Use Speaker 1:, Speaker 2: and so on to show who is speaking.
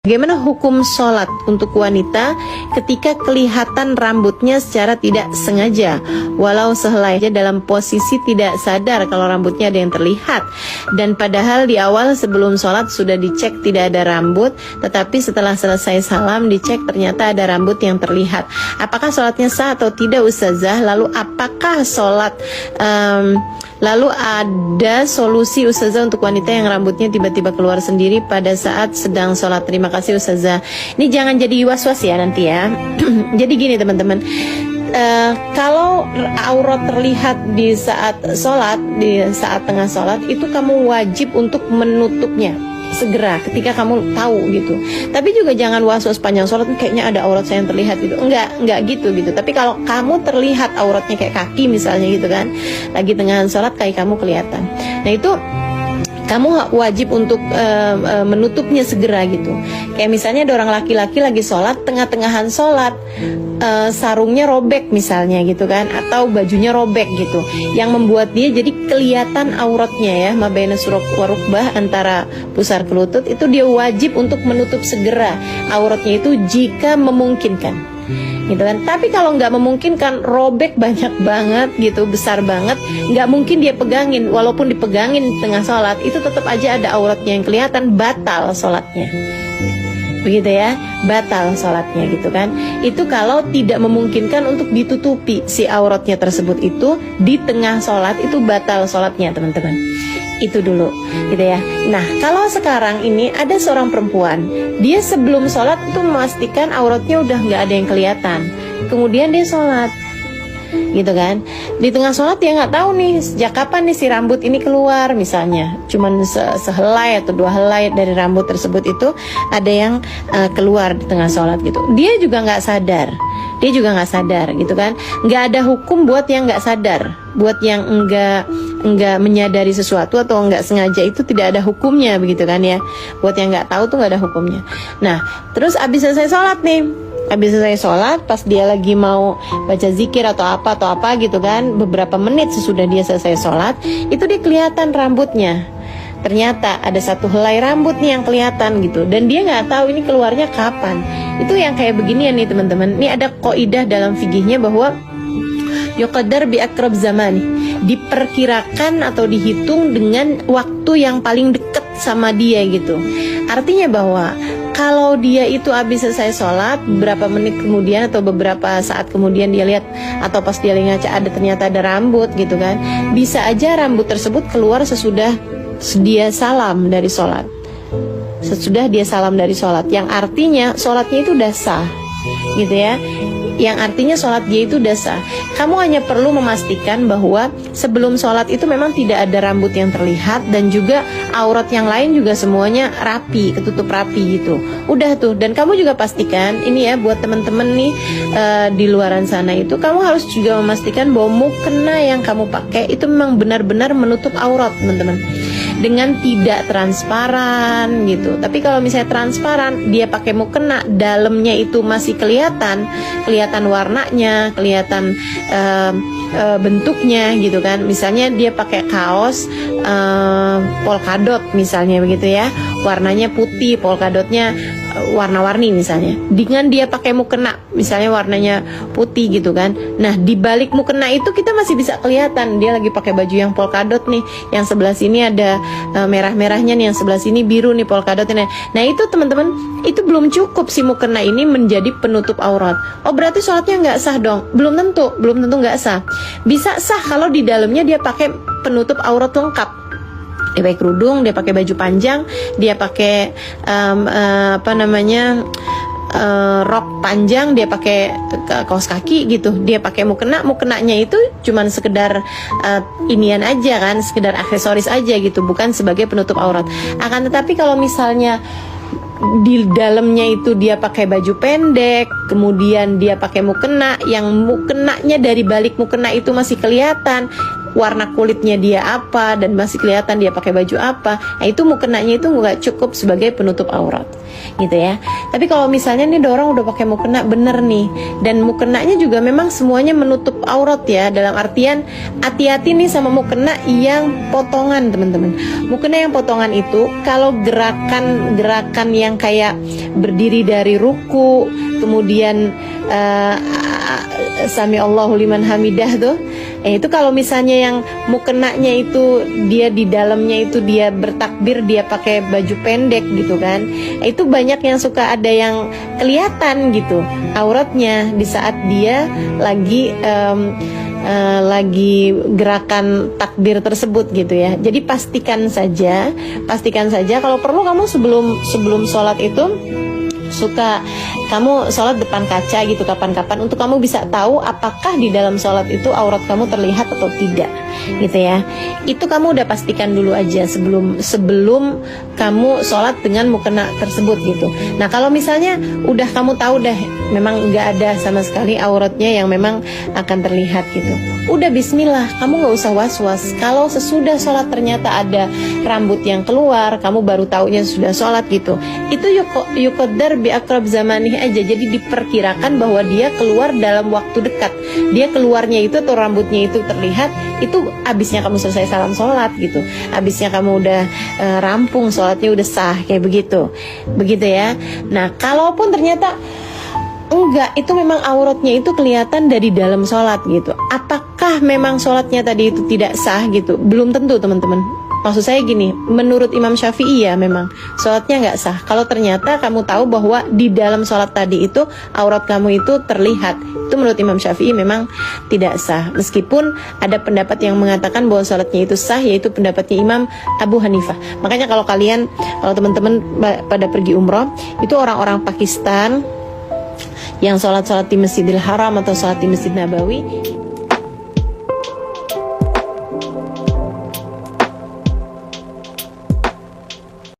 Speaker 1: Bagaimana hukum sholat untuk wanita ketika kelihatan rambutnya secara tidak sengaja, walau sehelai aja dalam posisi tidak sadar kalau rambutnya ada yang terlihat, dan padahal di awal sebelum sholat sudah dicek tidak ada rambut, tetapi setelah selesai salam dicek ternyata ada rambut yang terlihat. Apakah sholatnya sah atau tidak, Ustazah? Lalu apakah sholat lalu ada solusi, Ustazah, untuk wanita yang rambutnya tiba-tiba keluar sendiri pada saat sedang sholat? Terima kasih, Ustazah. Ini jangan jadi was-was ya nanti ya. Jadi gini teman-teman, kalau aurat terlihat di saat sholat, di saat tengah sholat, itu kamu wajib untuk menutupnya segera ketika kamu tahu gitu. Tapi juga jangan was-was panjang sholat, kayaknya ada aurat saya yang terlihat gitu. Enggak gitu. Tapi kalau kamu terlihat auratnya kayak kaki misalnya gitu kan, lagi tengah sholat kaki kamu kelihatan, nah itu kamu wajib untuk menutupnya segera gitu. Kayak misalnya ada orang laki-laki lagi sholat, tengah-tengahan sholat, sarungnya robek misalnya gitu kan, atau bajunya robek gitu, yang membuat dia jadi kelihatan auratnya ya, mabaina suruk warukbah, antara pusar ke lutut, itu dia wajib untuk menutup segera auratnya itu jika memungkinkan gitu kan. Tapi kalau nggak memungkinkan, robek banyak banget gitu, besar banget, nggak mungkin dia pegangin. Walaupun dipegangin tengah sholat, itu tetap aja ada auratnya yang kelihatan, batal sholatnya, begitu ya, batal sholatnya gitu kan. Itu kalau tidak memungkinkan untuk ditutupi si auratnya tersebut itu di tengah sholat, itu batal sholatnya teman-teman. Itu dulu gitu ya. Nah, kalau sekarang ini ada seorang perempuan, dia sebelum sholat itu memastikan auratnya udah nggak ada yang kelihatan, kemudian dia sholat gitu kan. Di tengah sholat dia nggak tahu nih sejak kapan nih si rambut ini keluar, misalnya cuman sehelai atau 2 helai dari rambut tersebut itu ada yang keluar di tengah sholat gitu. Dia juga nggak sadar, gitu kan. Nggak ada hukum buat yang nggak sadar, buat yang enggak menyadari sesuatu atau enggak sengaja, itu tidak ada hukumnya begitu kan ya. Buat yang nggak tahu tuh nggak ada hukumnya. Nah, terus abis selesai sholat, pas dia lagi mau baca zikir atau apa gitu kan, beberapa menit sesudah dia selesai sholat, itu dia kelihatan rambutnya. Ternyata ada 1 helai rambut nih yang kelihatan gitu, dan dia nggak tahu ini keluarnya kapan. Itu yang kayak beginian nih teman-teman. Ini ada kaidah dalam fikihnya bahwa yuqaddar bi aqrab zamani, diperkirakan atau dihitung dengan waktu yang paling dekat sama dia gitu. Artinya bahwa kalau dia itu habis selesai sholat, beberapa menit kemudian atau beberapa saat kemudian dia lihat, atau pas dia ngaca ternyata ada rambut gitu kan, bisa aja rambut tersebut keluar sesudah dia salam dari sholat, yang artinya sholatnya itu udah sah gitu ya. Yang artinya sholat dia itu udah sah. Kamu hanya perlu memastikan bahwa sebelum sholat itu memang tidak ada rambut yang terlihat, dan juga aurat yang lain juga semuanya rapi, ketutup rapi gitu. Udah tuh. Dan kamu juga pastikan, ini ya buat temen-temen nih di luaran sana itu, kamu harus juga memastikan bahwa mukena yang kamu pakai itu memang benar-benar menutup aurat teman-teman, dengan tidak transparan gitu. Tapi kalau misalnya transparan, dia pakai mukena, dalamnya itu masih kelihatan warnanya, kelihatan bentuknya gitu kan. Misalnya dia pakai kaos polkadot misalnya begitu ya, warnanya putih, polkadotnya warna-warni misalnya, dengan dia pakai mukena misalnya warnanya putih gitu kan. Nah, di balik mukena itu kita masih bisa kelihatan dia lagi pakai baju yang polkadot nih, yang sebelah sini ada merah-merahnya nih, yang sebelah sini biru nih polkadotnya. Nah, itu teman-teman, itu belum cukup si mukena ini menjadi penutup aurat. Oh, berarti sholatnya nggak sah dong? Belum tentu nggak sah. Bisa sah kalau di dalamnya dia pakai penutup aurat lengkap. Dia pakai kerudung, dia pakai baju panjang, dia pakai rok panjang, dia pakai kaos kaki gitu, dia pakai mukenanya itu cuman sekedar inian aja kan, sekedar aksesoris aja gitu, bukan sebagai penutup aurat. Akan tetapi kalau misalnya di dalamnya itu dia pakai baju pendek, kemudian dia pakai mukena, yang mukenanya dari balik mukena itu masih kelihatan, warna kulitnya dia apa dan masih kelihatan dia pakai baju apa, nah itu mukenanya itu nggak cukup sebagai penutup aurat, gitu ya. Tapi kalau misalnya nih orang udah pakai mukena bener nih, dan mukenanya juga memang semuanya menutup aurat ya, dalam artian hati-hati nih sama mukena yang potongan, teman-teman. Mukena yang potongan itu kalau gerakan yang kayak berdiri dari ruku, kemudian Sami Allahu liman hamidah tuh, itu kalau misalnya yang mukenanya itu dia di dalamnya itu dia bertakbir, dia pakai baju pendek gitu kan, itu banyak yang suka ada yang kelihatan gitu auratnya di saat dia lagi gerakan takbir tersebut gitu ya. Jadi pastikan saja kalau perlu kamu sebelum sholat itu suka kamu sholat depan kaca gitu kapan-kapan, untuk kamu bisa tahu apakah di dalam sholat itu aurat kamu terlihat atau tidak, gitu ya. Itu kamu udah pastikan dulu aja sebelum kamu sholat dengan mukena tersebut gitu. Nah kalau misalnya udah kamu tahu dah memang nggak ada sama sekali auratnya yang memang akan terlihat gitu, udah bismillah, kamu nggak usah was-was. Kalau sesudah sholat ternyata ada rambut yang keluar, kamu baru taunya sudah sholat gitu, itu yuqaddar bi aqrab zamanih aja. Jadi diperkirakan bahwa dia keluar dalam waktu dekat. Dia keluarnya itu atau rambutnya itu terlihat, itu abisnya kamu selesai salam sholat gitu, abisnya kamu udah rampung sholatnya udah sah, kayak begitu ya. Nah kalaupun ternyata enggak, itu memang auratnya itu kelihatan dari dalam sholat gitu, apakah memang sholatnya tadi itu tidak sah gitu? Belum tentu, teman-teman. Maksud saya gini, menurut Imam Syafi'i ya memang sholatnya nggak sah kalau ternyata kamu tahu bahwa di dalam sholat tadi itu aurat kamu itu terlihat. Itu menurut Imam Syafi'i memang tidak sah, meskipun ada pendapat yang mengatakan bahwa sholatnya itu sah, yaitu pendapatnya Imam Abu Hanifah. Makanya kalau teman-teman pada pergi umroh, itu orang-orang Pakistan yang sholat di Masjidil Haram atau sholat di Masjid Nabawi,